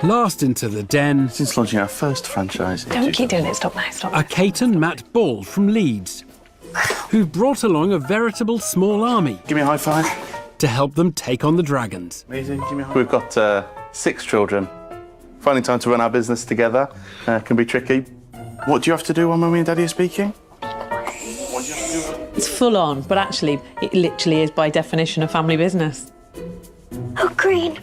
Last into the den Since launching our first franchise... Don't keep doing it. Stop now. Stop. are Kate and Matt Ball from Leeds, who've brought along a veritable small army Give me a high five. to help them take on the dragons. Amazing. Give me a high five. We've got 6 children. Finding time to run our business together can be tricky. What do you have to do when Mummy and Daddy are speaking? It's full on, but actually, it literally is by definition a family business. Oh, green.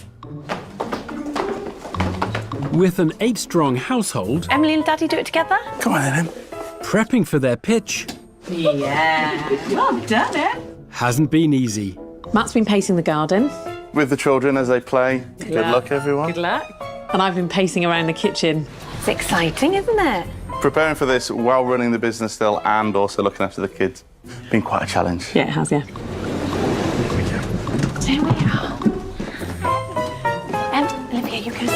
With an 8-strong household, Emily and Daddy do it together? Come on then, Em. prepping for their pitch Yeah. Well done, Em. hasn't been easy. Matt's been pacing the garden. With the children as they play. Good luck, everyone. Good luck. And I've been pacing around the kitchen. It's exciting, isn't it? Preparing for this while running the business still and also looking after the kids. Been quite a challenge. Yeah, it has, yeah. There we are. Olivia, you can...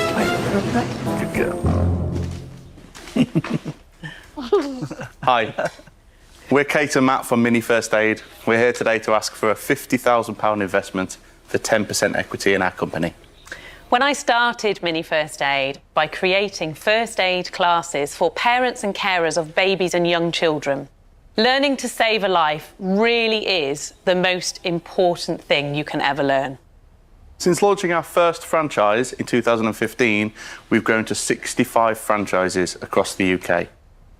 Good girl. Hi. We're Kate and Matt from Mini First Aid. We're here today to ask for a £50,000 investment for 10% equity in our company. When I started Mini First Aid by creating first aid classes for parents and carers of babies and young children, learning to save a life really is the most important thing you can ever learn. Since launching our first franchise in 2015, we've grown to 65 franchises across the UK.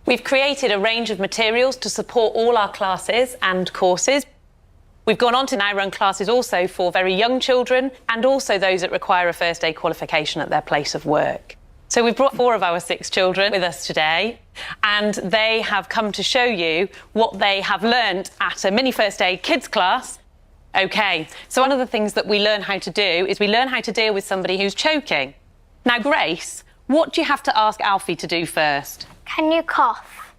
We've created a range of materials to support all our classes and courses. We've gone on to now run classes also for very young children and also those that require a first aid qualification at their place of work. So we've brought 4 of our 6 children with us today, and they have come to show you what they have learned at a Mini First Aid kids class. OK, so one of the things that we learn how to do is we learn how to deal with somebody who's choking. Now, Grace, what do you have to ask Alfie to do first? Can you cough?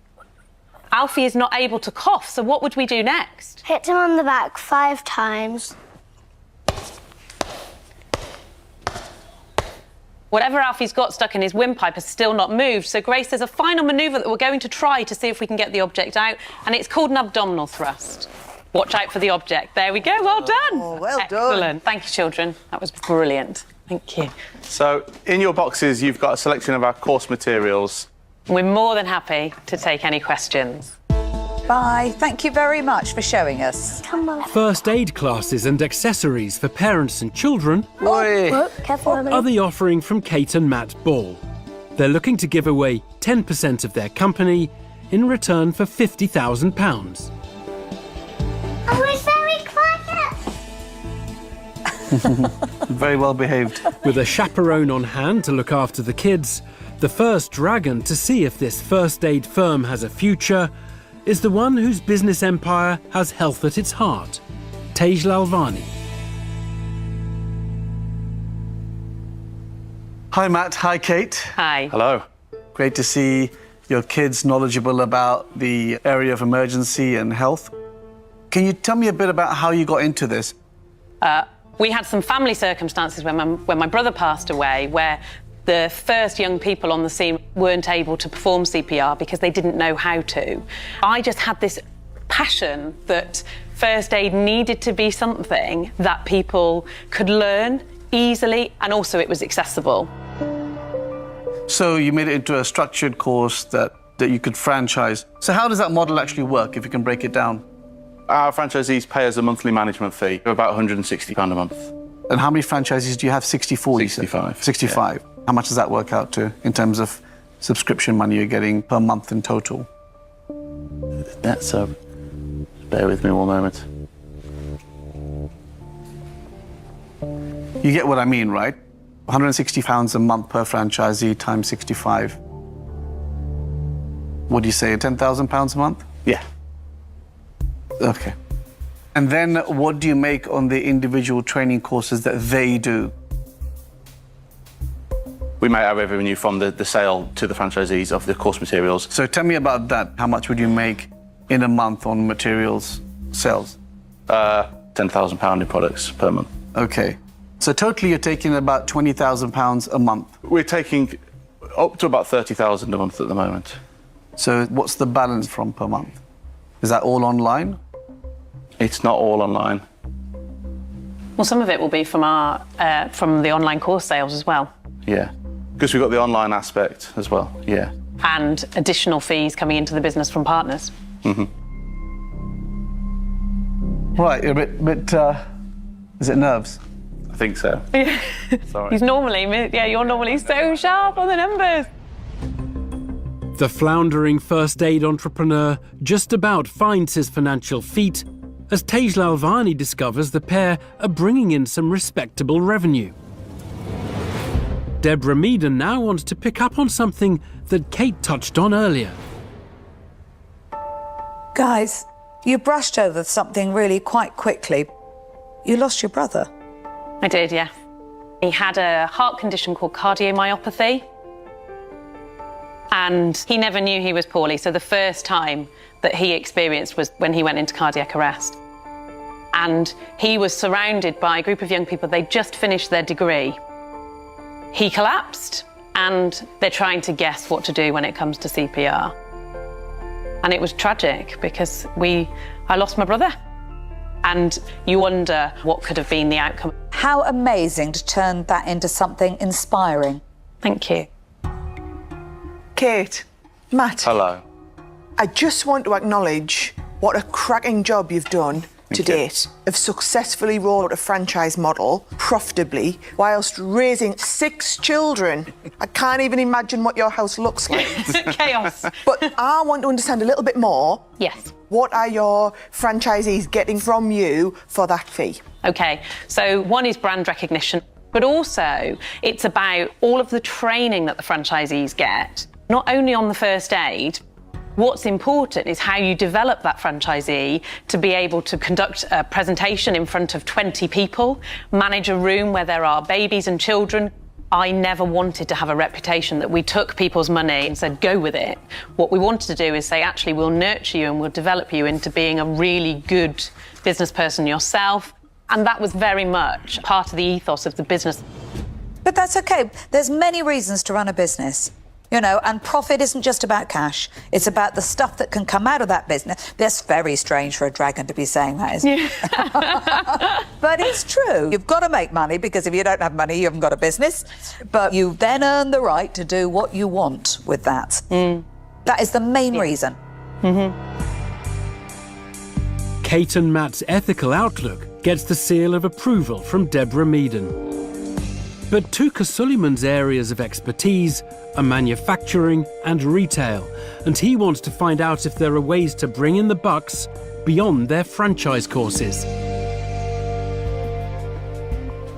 Alfie is not able to cough, so what would we do next? Hit him on the back 5 times. Whatever Alfie's got stuck in his windpipe has still not moved, so Grace, there's a final manoeuvre that we're going to try to see if we can get the object out, and it's called an abdominal thrust. Watch out for the object. There we go, well done. Oh, well done. Excellent. Thank you, children. That was brilliant. Thank you. So in your boxes, you've got a selection of our course materials. We're more than happy to take any questions. Bye. Thank you very much for showing us. Come on. First aid classes and accessories for parents and children Oh, careful, Emily. are the offering from Kate and Matt Ball. They're looking to give away 10% of their company in return for £50,000. Oh, we're very quiet. Very well behaved. With a chaperone on hand to look after the kids, the first dragon to see if this first aid firm has a future is the one whose business empire has health at its heart, Tej Lalvani. Hi, Matt. Hi, Kate. Hi. Hello. Great to see your kids knowledgeable about the area of emergency and health. Can you tell me a bit about how you got into this? We had some family circumstances when my brother passed away where the first young people on the scene weren't able to perform CPR because they didn't know how to. I just had this passion that first aid needed to be something that people could learn easily, and also it was accessible. So you made it into a structured course that you could franchise. So how does that model actually work, if you can break it down? Our franchisees pay us a monthly management fee of about £160 a month. And how many franchises do you have? 64, you said? 65. 65. Yeah. How much does that work out to in terms of subscription money you're getting per month in total? Yeah, so bear with me one moment. You get what I mean, right? £160 a month per franchisee times 65. What do you say, £10,000 a month? Yeah. Okay. And then what do you make on the individual training courses that they do? We make our revenue from the sale to the franchisees of the course materials. So tell me about that. How much would you make in a month on materials sales? £10,000 in products per month. Okay. So totally you're taking about £20,000 a month. We're taking up to about £30,000 a month at the moment. So what's the balance from per month? Is that all online? It's not all online. Well, some of it will be from from the online course sales as well. Yeah, because we've got the online aspect as well, yeah. And additional fees coming into the business from partners. Right, you're a bit is it nerves? I think so. Sorry. You're normally so sharp on the numbers. The floundering first aid entrepreneur just about finds his financial feet as Tej Lalvani discovers the pair are bringing in some respectable revenue. Deborah Meaden now wants to pick up on something that Kate touched on earlier. Guys, you brushed over something really quite quickly. You lost your brother. I did, yeah. He had a heart condition called cardiomyopathy. And he never knew he was poorly, so the first time that he experienced was when he went into cardiac arrest. And he was surrounded by a group of young people. They'd just finished their degree. He collapsed, and they're trying to guess what to do when it comes to CPR. And it was tragic because I lost my brother. And you wonder what could have been the outcome. How amazing to turn that into something inspiring. Thank you. Kate, Matt. Hello. I just want to acknowledge what a cracking job you've done to date of successfully rolling out a franchise model profitably whilst raising 6 children. I can't even imagine what your house looks like. Chaos. But I want to understand a little bit more. Yes. What are your franchisees getting from you for that fee? Okay, so one is brand recognition, but also it's about all of the training that the franchisees get, not only on the first aid. What's important is how you develop that franchisee to be able to conduct a presentation in front of 20 people, manage a room where there are babies and children. I never wanted to have a reputation that we took people's money and said, go with it. What we wanted to do is say, actually, we'll nurture you and we'll develop you into being a really good business person yourself. And that was very much part of the ethos of the business. But that's okay. There's many reasons to run a business. You know, and profit isn't just about cash. It's about the stuff that can come out of that business. That's very strange for a dragon to be saying that, isn't it? But it's true. You've got to make money because if you don't have money, you haven't got a business. But you then earn the right to do what you want with that. That is the main reason. Kate and Matt's ethical outlook gets the seal of approval from Deborah Meaden. But Tuka Suleiman's areas of expertise are manufacturing and retail, and he wants to find out if there are ways to bring in the bucks beyond their franchise courses.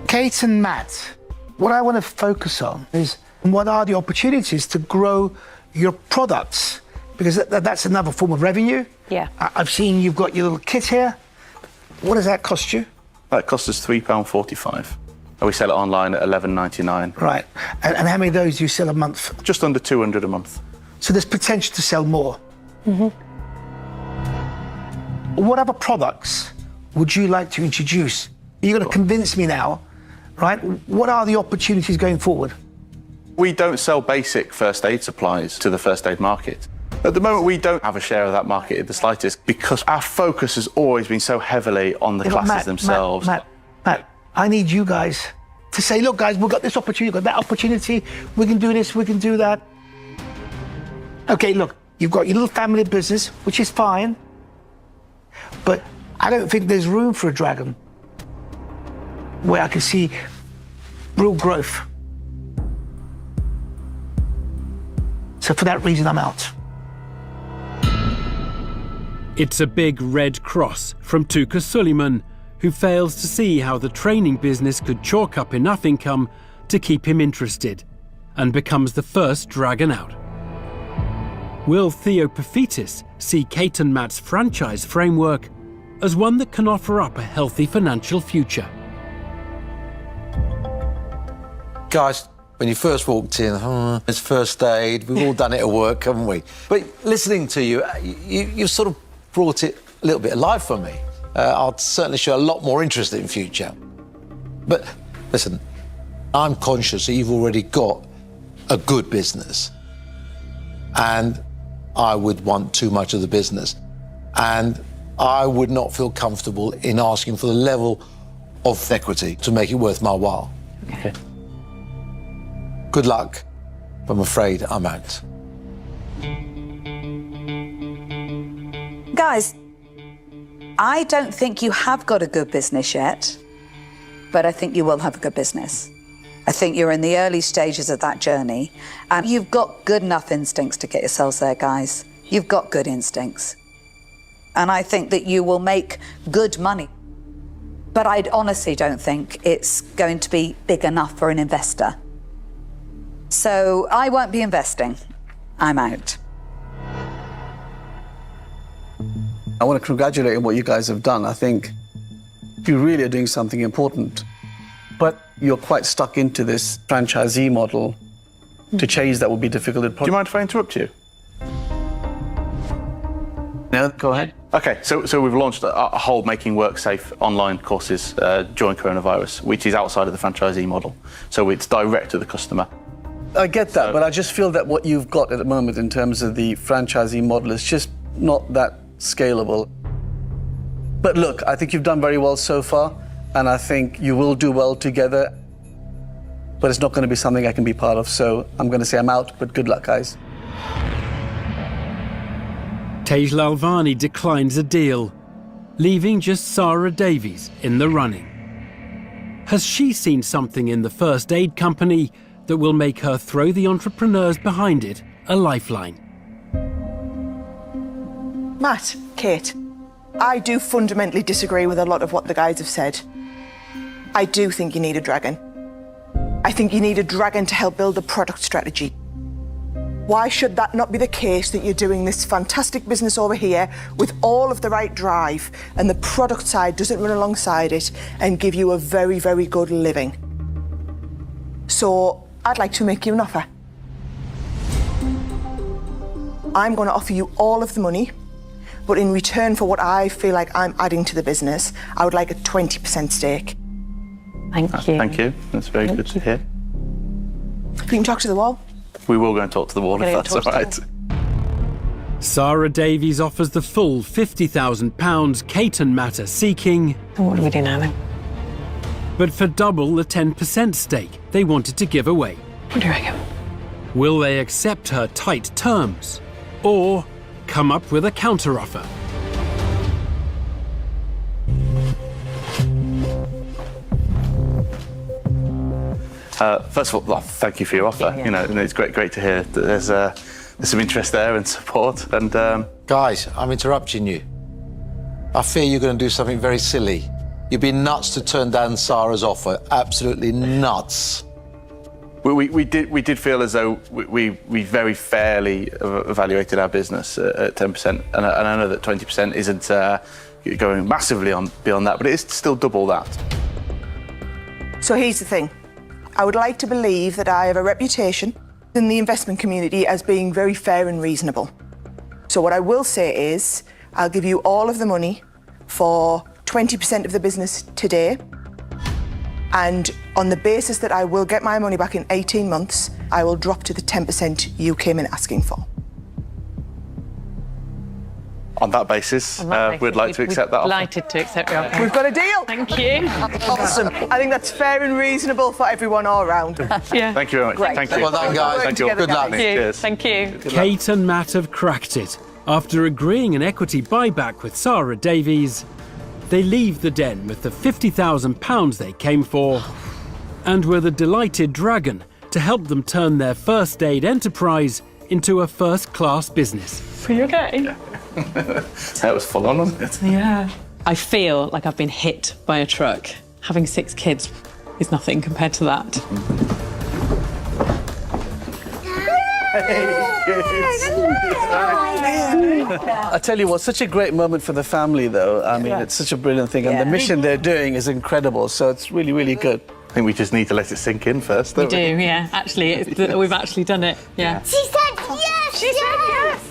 Kate and Matt, what I want to focus on is what are the opportunities to grow your products, because that's another form of revenue. Yeah. I've seen you've got your little kit here. What does that cost you? That costs us £3.45. And we sell it online at $11.99. Right. And how many of those do you sell a month? Just under 200 a month. So there's potential to sell more. What other products would you like to introduce? You're going to convince me now, right? What are the opportunities going forward? We don't sell basic first aid supplies to the first aid market. At the moment, we don't have a share of that market in the slightest because our focus has always been so heavily on the classes themselves. Matt, I need you guys to say, look, guys, we've got this opportunity, we've got that opportunity, we can do this, we can do that. Okay, look, you've got your little family business, which is fine, but I don't think there's room for a dragon where I can see real growth. So for that reason, I'm out. It's a big red cross from Tuka Suleiman, who fails to see how the training business could chalk up enough income to keep him interested, and becomes the first dragon out. Will Theo Pafitis see Kate and Matt's franchise framework as one that can offer up a healthy financial future? Guys, when you first walked in, it's first aid, we've all done it at work, haven't we? But listening to you, you sort of brought it a little bit alive for me. I'll certainly show a lot more interest in future. But listen, I'm conscious that you've already got a good business, and I would want too much of the business, and I would not feel comfortable in asking for the level of equity to make it worth my while. Okay. Good luck, but I'm afraid I'm out. Guys, I don't think you have got a good business yet, but I think you will have a good business. I think you're in the early stages of that journey, and you've got good enough instincts to get yourselves there, guys. You've got good instincts. And I think that you will make good money. But I honestly don't think it's going to be big enough for an investor. So I won't be investing. I'm out. I want to congratulate you on what you guys have done. I think you really are doing something important. But you're quite stuck into this franchisee model. To change that would be difficult. Do you mind if I interrupt you? No, go ahead. Okay, so we've launched a whole Making Work Safe online courses during coronavirus, which is outside of the franchisee model. So it's direct to the customer. I get that, but I just feel that what you've got at the moment in terms of the franchisee model is just not that scalable. But look, I think you've done very well so far, and I think you will do well together, but it's not going to be something I can be part of, so I'm going to say I'm out, but good luck, guys. Tej Lalvani declines a deal, leaving just Sarah Davies in the running. Has she seen something in the first aid company that will make her throw the entrepreneurs behind it a lifeline? Matt, Kate, I do fundamentally disagree with a lot of what the guys have said. I do think you need a dragon. I think you need a dragon to help build the product strategy. Why should that not be the case that you're doing this fantastic business over here with all of the right drive and the product side doesn't run alongside it and give you a very, very good living? So I'd like to make you an offer. I'm going to offer you all of the money, but in return for what I feel like I'm adding to the business, I would like a 20% stake. Thank you. Thank you. That's very good to hear. You can talk to the wall. We will go and talk to the wall if that's all right. Sarah Davies offers the full £50,000 Kate and Matt are seeking. So what do we do now then? But for double the 10% stake they wanted to give away. What do you reckon? Will they accept her tight terms or come up with a counteroffer? First of all, well, thank you for your offer. Yeah. You know, and it's great to hear that there's some interest there and support. And Guys, I'm interrupting you. I fear you're going to do something very silly. You'd be nuts to turn down Sarah's offer. Absolutely nuts. we did feel as though we very fairly evaluated our business at 10%, and I know that 20% isn't going massively beyond that, but it is still double that. So here's the thing. I would like to believe that I have a reputation in the investment community as being very fair and reasonable. So what I will say is, I'll give you all of the money for 20% of the business today. And on the basis that I will get my money back in 18 months, I will drop to the 10% you came in asking for. On that basis, we'd like to accept that offer. Delighted to accept your offer. We've got a deal. Thank you. Awesome. I think that's fair and reasonable for everyone all around. Yeah. Thank you very much. Great. Thank you. Well done, guys. Thank you. Together, Good luck. guys. Cheers. Thank you. Kate and Matt have cracked it. After agreeing an equity buyback with Sarah Davies, they leave the den with the £50,000 they came for and with a delighted dragon to help them turn their first aid enterprise into a first-class business. Are you okay? Yeah. That was full on, wasn't it? Yeah. I feel like I've been hit by a truck. Having 6 kids is nothing compared to that. I tell you what, such a great moment for the family, though. I mean, it's such a brilliant thing, and the mission they're doing is incredible, so it's really, really good. I think we just need to let it sink in first, don't we? We do, yeah. Actually, we've actually done it, yeah. She said yes! She said yes!